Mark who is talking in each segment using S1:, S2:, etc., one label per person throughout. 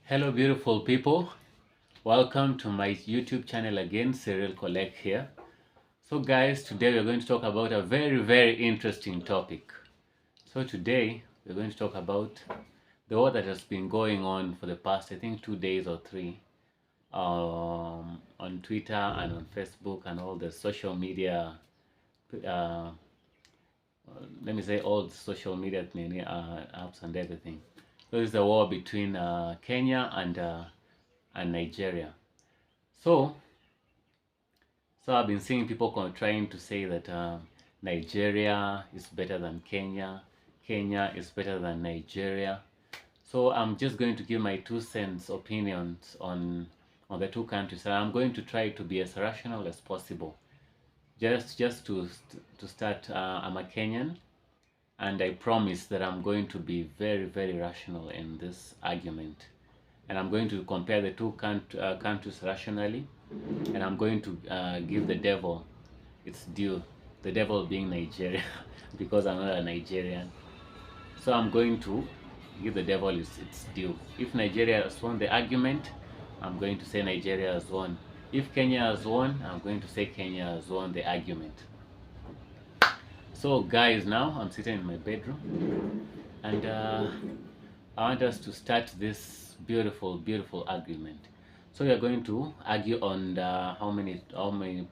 S1: Hello, beautiful people. Welcome to my YouTube channel again, Serial Collect here. So, guys, today we're going to talk about a very interesting topic. So, today we're going to talk about the war that has been going on for the past, I think, 2 days or three on Twitter and on Facebook and all the social media. Uh, Let me say all the social media apps and everything. So, it's the war between Kenya and Nigeria. So, so I've been seeing people trying to say that Nigeria is better than Kenya, Kenya is better than Nigeria. So I'm just going to give my 2 cents opinions on the two countries, and I'm going to try to be as rational as possible. Just to start, I'm a Kenyan, and I promise that I'm going to be very rational in this argument, and I'm going to compare the two countries rationally, and I'm going to give the devil its due, the devil being Nigeria, because I'm not a Nigerian. So I'm going to give the devil its due. If Nigeria has won the argument, I'm going to say Nigeria has won. If Kenya has won, I'm going to say Kenya has won the argument. So guys, now I'm sitting in my bedroom, and I want us to start this beautiful argument. So we are going to argue on how many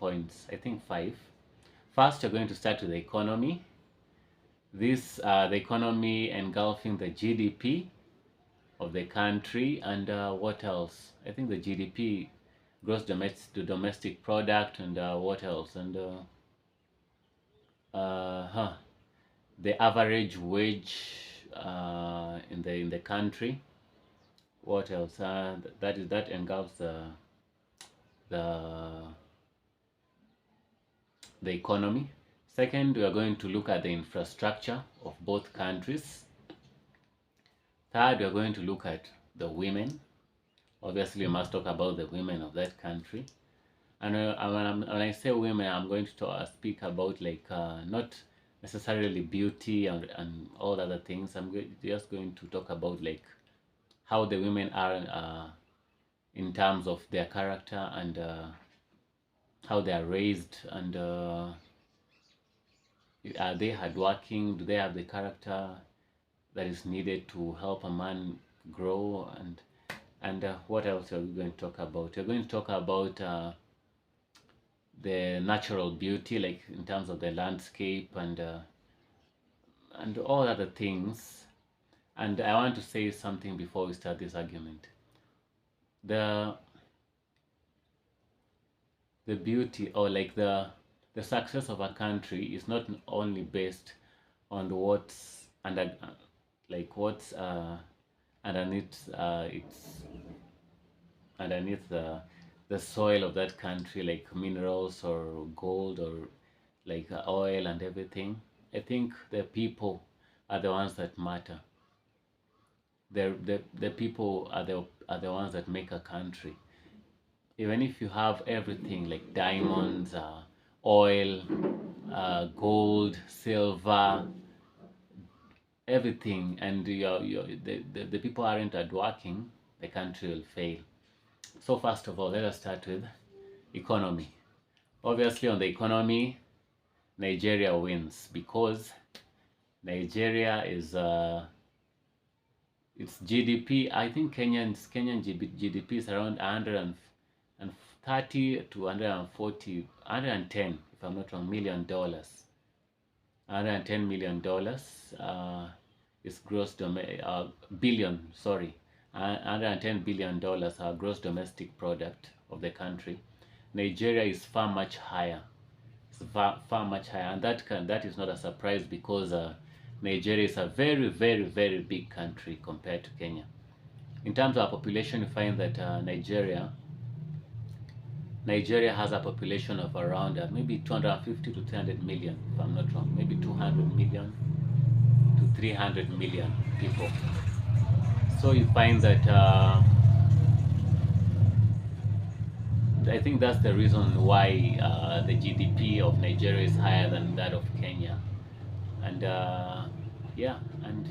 S1: points? I think 5. First, you're going to start with the economy. The economy engulfing the GDP of the country, and what else? I think the GDP, gross domestic product, and what else? And the average wage in the country. What else? That engulfs the the economy. Second, we are going to look at the infrastructure of both countries. Third, we are going to look at the women. Obviously, we must talk about the women of that country. And when I say women, I'm going to speak about not necessarily beauty and all other things. Just going to talk about how the women are in terms of their character, and how they are raised, and are they hardworking? Do they have the character that is needed to help a man grow? And what else are we going to talk about? We're going to talk about the natural beauty, like in terms of the landscape and all other things. And I want to say something before we start this argument. The beauty, or the success of a country is not only based on what's under what's underneath its underneath the soil of that country, like minerals or gold or oil and everything. I think the people are the ones that matter. The people are the ones that make a country. Even if you have everything like diamonds, oil, gold, silver, everything, and the people aren't hardworking, the country will fail. So first of all, let us start with economy. Obviously, on the economy, Nigeria wins, because Nigeria is its GDP. I think Kenyan GDP is around 130 to 140, 110, if I'm not wrong, $1,000,000. $110 million is billion, sorry. $110 billion gross domestic product of the country. Nigeria is far much higher. It's far much higher, and that is not a surprise, because Nigeria is a very big country compared to Kenya. In terms of population, you find that Nigeria has a population of around maybe 250 to 300 million, if I'm not wrong, maybe 200 million to 300 million people. So you find that I think that's the reason why the GDP of Nigeria is higher than that of Kenya. And yeah, and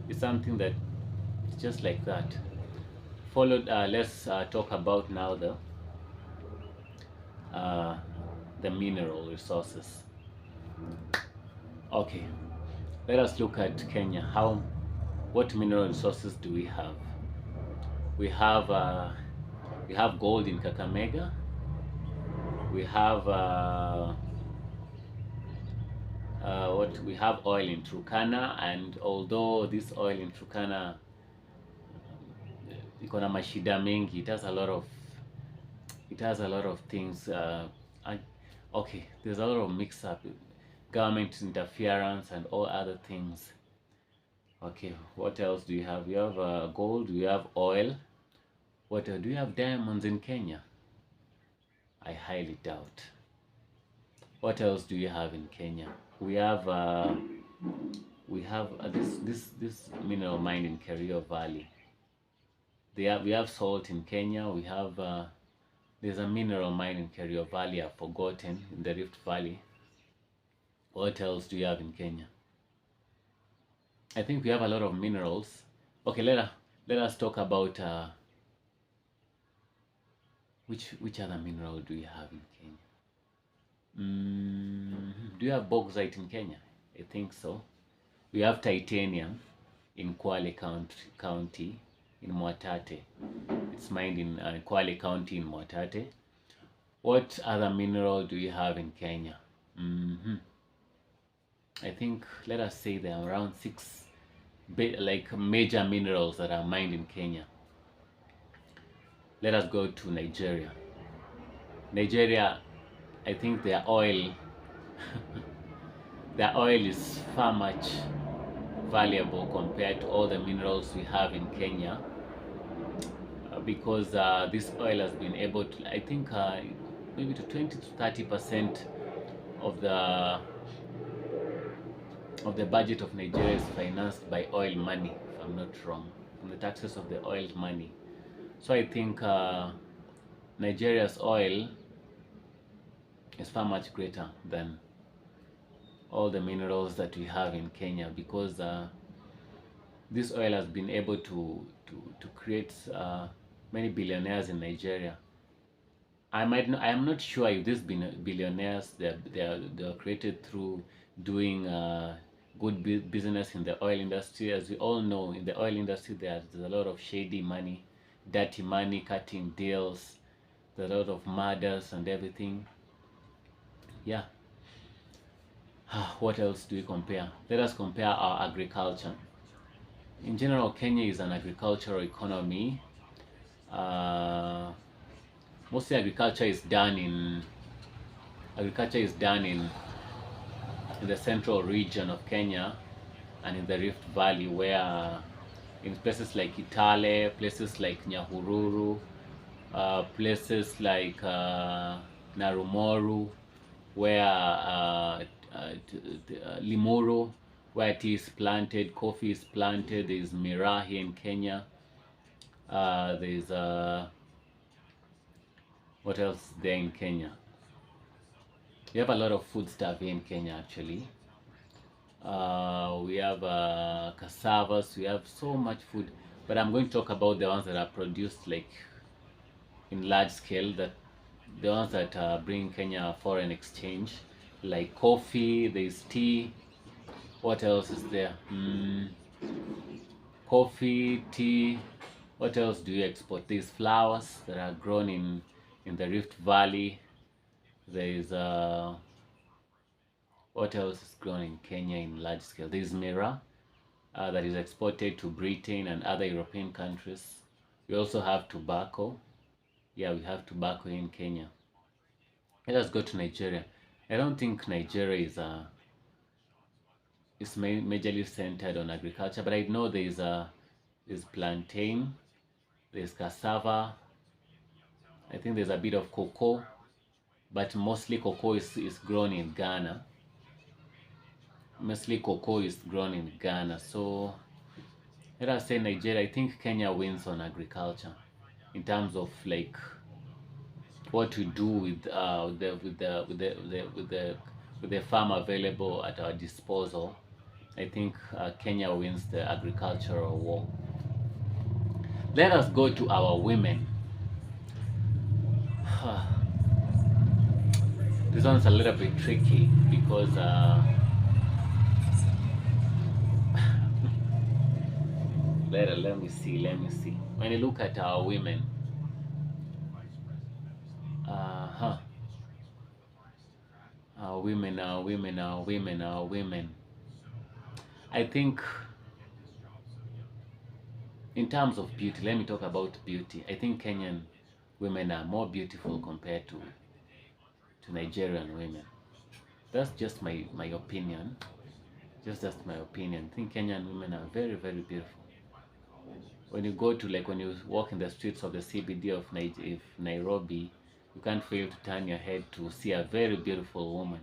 S1: it's something that it's just like that. followed. Let's talk about now uh, the mineral resources. Okay, let us look at Kenya. What mineral resources do we have? We have gold in Kakamega. We have what we have oil in Turkana, and although this oil in Turkana iko na mashida mengi, it has a lot of things. Okay, there's a lot of mix up, government interference and all other things. Okay, what else do you have? You have gold, you have oil. What do you have diamonds in Kenya? I highly doubt. What else do you have in Kenya? We have this mineral mine in Kerio Valley. We have salt in Kenya. We have there's a mineral mine in Kerio Valley. I've forgotten, in the Rift Valley. What else do you have in Kenya? I think we have a lot of minerals. Okay, let us talk about which other mineral do you have in Kenya? Do you have bauxite in Kenya? I think so. We have titanium in Kwale County in Mwatate. It's mined in Kwale County in Mwatate. What other mineral do you have in Kenya? I think, let us say there are around 6 major minerals that are mined in Kenya. Let us go to Nigeria. Nigeria, I think their oil is far much valuable compared to all the minerals we have in Kenya, because this oil has been able to, I think, maybe to 20 to 30% of the budget of Nigeria is financed by oil money, if I'm not wrong, from the taxes of the oil money. So I think Nigeria's oil is far much greater than all the minerals that we have in Kenya, because this oil has been able to create many billionaires in Nigeria. I am not sure if these billionaires they are created through doing good business in the oil industry. As we all know, in the oil industry there's a lot of shady money, dirty money, cutting deals, there's a lot of murders and everything. Yeah. What else do we compare? Let us compare our agriculture. In general, Kenya is an agricultural economy. Mostly agriculture is done in the central region of Kenya and in the Rift Valley, where in places like Kitale, places like Nyahururu, places like Narumoru, where Limuru, where tea is planted, coffee is planted. There is Miraa here in Kenya. There is what else there in Kenya? We have a lot of food stuff here in Kenya actually. We have cassavas, we have so much food, but I'm going to talk about the ones that are produced like in large scale, that the ones that bring Kenya foreign exchange, like coffee, there's tea. What else is there? Coffee, tea. What else do you export? There's flowers that are grown in the Rift Valley. There is what else is grown in Kenya in large scale? There is Miraa that is exported to Britain and other European countries. We also have tobacco. Yeah, we have tobacco in Kenya. Let us go to Nigeria. I don't think Nigeria is majorly centered on agriculture, but I know there's plantain, there's cassava. I think there's a bit of cocoa, but mostly cocoa is grown in Ghana. Mostly cocoa is grown in Ghana. So let us say Nigeria. I think Kenya wins on agriculture in terms of like what we do with the farm available at our disposal. I think Kenya wins the agricultural war. Let us go to our women. This one's a little bit tricky because let me see. When you look at our women, uh-huh, our women. I think in terms of beauty, let me talk about beauty. I think Kenyan women are more beautiful compared to Nigerian women. That's just my opinion. Just my opinion. I think Kenyan women are very, very beautiful. When you go to, like, when you walk in the streets of the CBD of Nairobi, you can't fail to turn your head to see a very beautiful woman.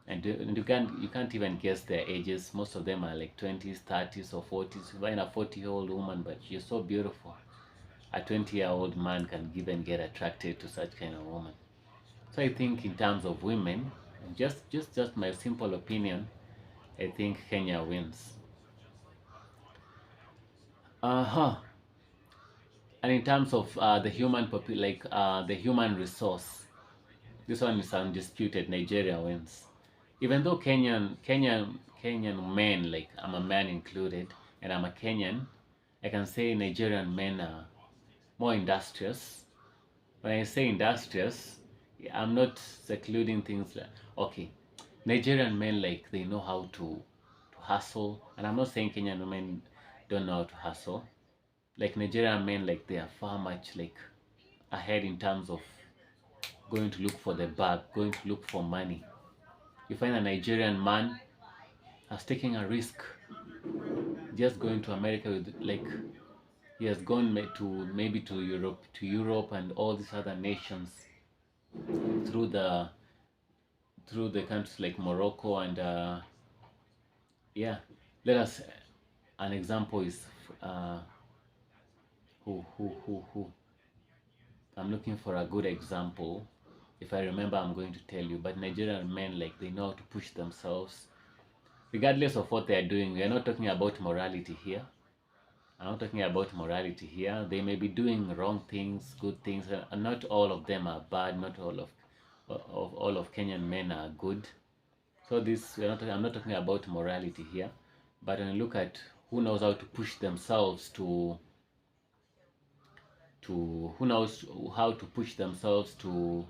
S1: And you can't even guess their ages. Most of them are like 20s, 30s, or 40s. You find a 40-year-old woman, but she's so beautiful. A 20-year-old man can even get attracted to such kind of woman. So I think in terms of women, just my simple opinion, I think Kenya wins. Uh-huh. And in terms of the human resource, this one is undisputed. Nigeria wins. Even though Kenyan men, like I'm a man included, and I'm a Kenyan, I can say Nigerian men are more industrious. When I say industrious, I'm not secluding things like, okay, Nigerian men, like, they know how to hustle, and I'm not saying Kenyan women don't know how to hustle. Like Nigerian men, like, they are far much like ahead in terms of going to look for the bag, going to look for money. You find a Nigerian man has taken a risk just going to America with, like, he has gone to maybe to Europe and all these other nations through the countries like Morocco and yeah. Let us An example is uh, who I'm looking for a good example. If I remember, I'm going to tell you. But Nigerian men, like, they know how to push themselves regardless of what they're doing. We're not talking about morality here. I'm not talking about morality here. They may be doing wrong things, good things, and not all of them are bad. Not all of Kenyan men are good. So I'm not talking about morality here, but when you look at who knows how to push themselves to who knows how to push themselves to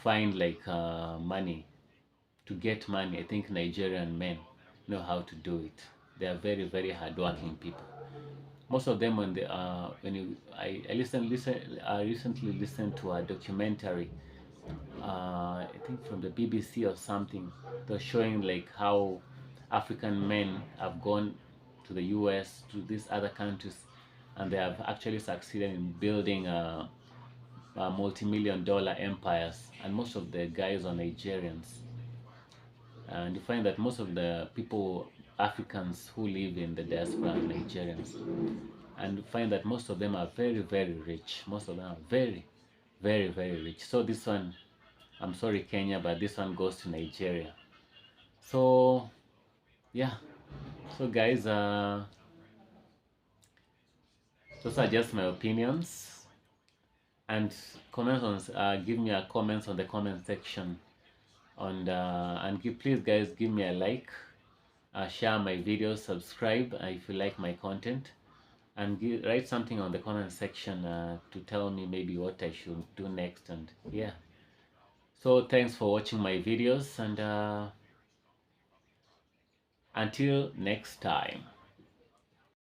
S1: find, like, money, to get money. I think Nigerian men know how to do it. They are very, very hardworking people. Most of them, when you I recently listened to a documentary, I think from the BBC or something. They're showing, like, how African men have gone to the US, to these other countries, and they have actually succeeded in building multi-million-dollar empires. And most of the guys are Nigerians. And you find that most of the people, Africans who live in the diaspora, are Nigerians. And you find that most of them are very, very rich. Most of them are very, very, very rich. So this one, I'm sorry, Kenya, but this one goes to Nigeria. So yeah. So guys, those are just my opinions. And give me a comments on the comment section. Please, guys, give me a like, share my videos, subscribe if you like my content, and write something on the comment section to tell me maybe what I should do next. And yeah. So thanks for watching my videos, and until next time.